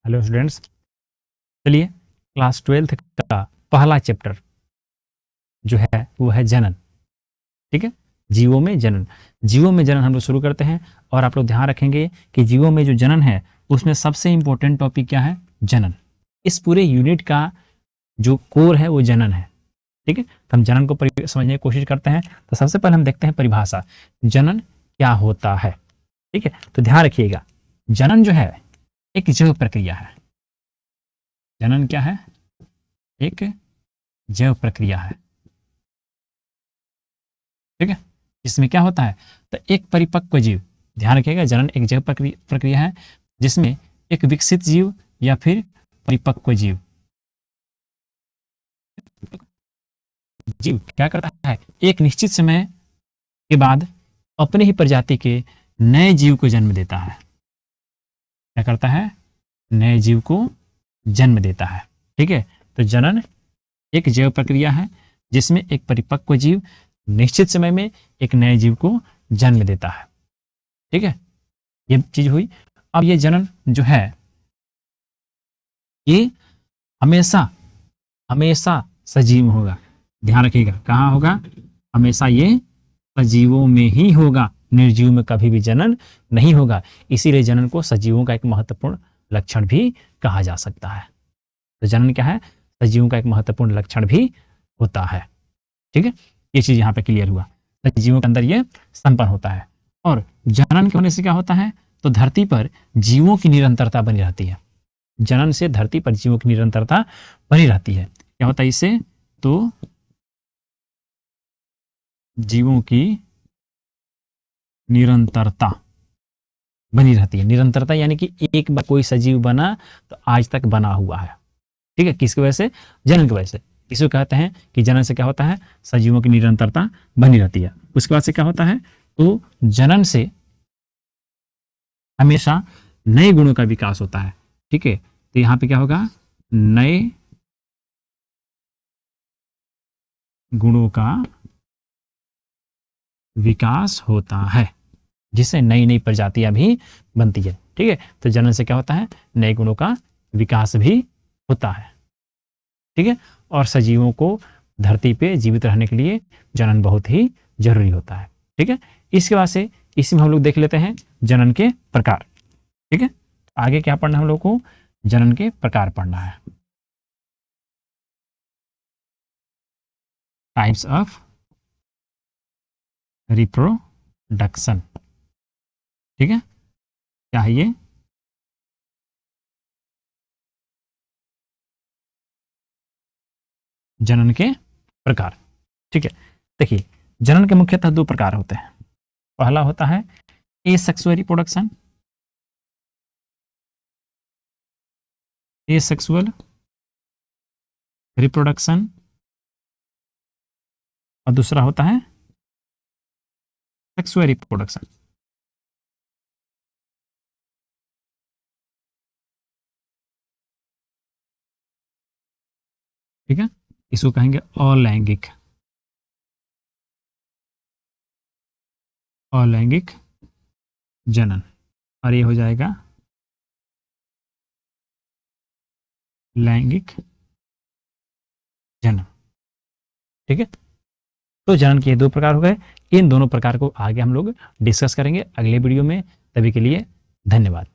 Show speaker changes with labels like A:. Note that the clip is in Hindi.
A: हेलो स्टूडेंट्स, चलिए क्लास 12th का पहला चैप्टर जो है वो है जनन। ठीक है, जीवों में जनन। जीवों में जनन हम लोग शुरू करते हैं और आप लोग ध्यान रखेंगे कि जीवों में जो जनन है उसमें सबसे इंपॉर्टेंट टॉपिक क्या है? जनन। इस पूरे यूनिट का जो कोर है वो जनन है। ठीक है, तो हम जनन को समझने की कोशिश करते हैं। तो सबसे पहले हम देखते हैं परिभाषा, जनन क्या होता है। ठीक है, तो ध्यान रखिएगा, जनन जो है एक जैव प्रक्रिया है। जनन क्या है? एक जैव प्रक्रिया है। ठीक है, इसमें क्या होता है? तो एक परिपक्व जीव, ध्यान रखिएगा, जनन एक जैव प्रक्रिया है जिसमें एक विकसित जीव या फिर परिपक्व जीव क्या करता है? एक निश्चित समय के बाद अपने ही प्रजाति के नए जीव को जन्म देता है। क्या करता है? नए जीव को जन्म देता है। ठीक है, तो जनन एक जैव प्रक्रिया है जिसमें एक परिपक्व जीव निश्चित समय में एक नए जीव को जन्म देता है। ठीक है, ये चीज हुई। अब ये जनन जो है ये हमेशा हमेशा सजीव होगा। ध्यान रखिएगा, कहाँ होगा? हमेशा ये सजीवों में ही होगा, निर्जीव में कभी भी जनन नहीं होगा। इसीलिए जनन को सजीवों का एक महत्वपूर्ण लक्षण भी कहा जा सकता है। तो जनन क्या है? सजीवों का एक महत्वपूर्ण लक्षण भी होता है। ठीक है, ये चीज यहाँ पे क्लियर हुआ। सजीवों के अंदर ये संपन्न होता है। और जनन के होने से क्या होता है? तो धरती पर जीवों की निरंतरता बनी रहती है। जनन से धरती पर जीवों की निरंतरता बनी रहती है। क्या होता है इससे? तो जीवों की निरंतरता बनी रहती है। निरंतरता यानी कि एक बार कोई सजीव बना तो आज तक बना हुआ है। ठीक है, किसकी वजह से? जनन की वजह से। इसको कहते हैं कि जनन से क्या होता है? सजीवों की निरंतरता बनी रहती है। उसके बाद से क्या होता है? तो जनन से हमेशा नए गुणों का विकास होता है। ठीक है, तो यहां पे क्या होगा? नए गुणों का विकास होता है जिससे नई नई प्रजातियां भी बनती है। ठीक है, तो जनन से क्या होता है? नए गुणों का विकास भी होता है। ठीक है, और सजीवों को धरती पे जीवित रहने के लिए जनन बहुत ही जरूरी होता है। ठीक है, इसके बाद से इसी में हम लोग देख लेते हैं जनन के प्रकार। ठीक है, आगे क्या पढ़ना है हम लोग को? जनन के प्रकार पढ़ना है। Types of reproduction. ठीक है, क्या है ये? जनन के प्रकार। ठीक है, देखिए, जनन के मुख्यतः दो प्रकार होते हैं। पहला होता है एसेक्सुअल रिप्रोडक्शन, एसेक्सुअल रिप्रोडक्शन, और दूसरा होता है सेक्सुअल रिप्रोडक्शन। ठीक है, इसको कहेंगे अलैंगिक, अलैंगिक जनन, और ये हो जाएगा लैंगिक जनन। ठीक है, तो जनन के दो प्रकार हो गए। इन दोनों प्रकार को आगे हम लोग डिस्कस करेंगे अगले वीडियो में। तभी के लिए धन्यवाद।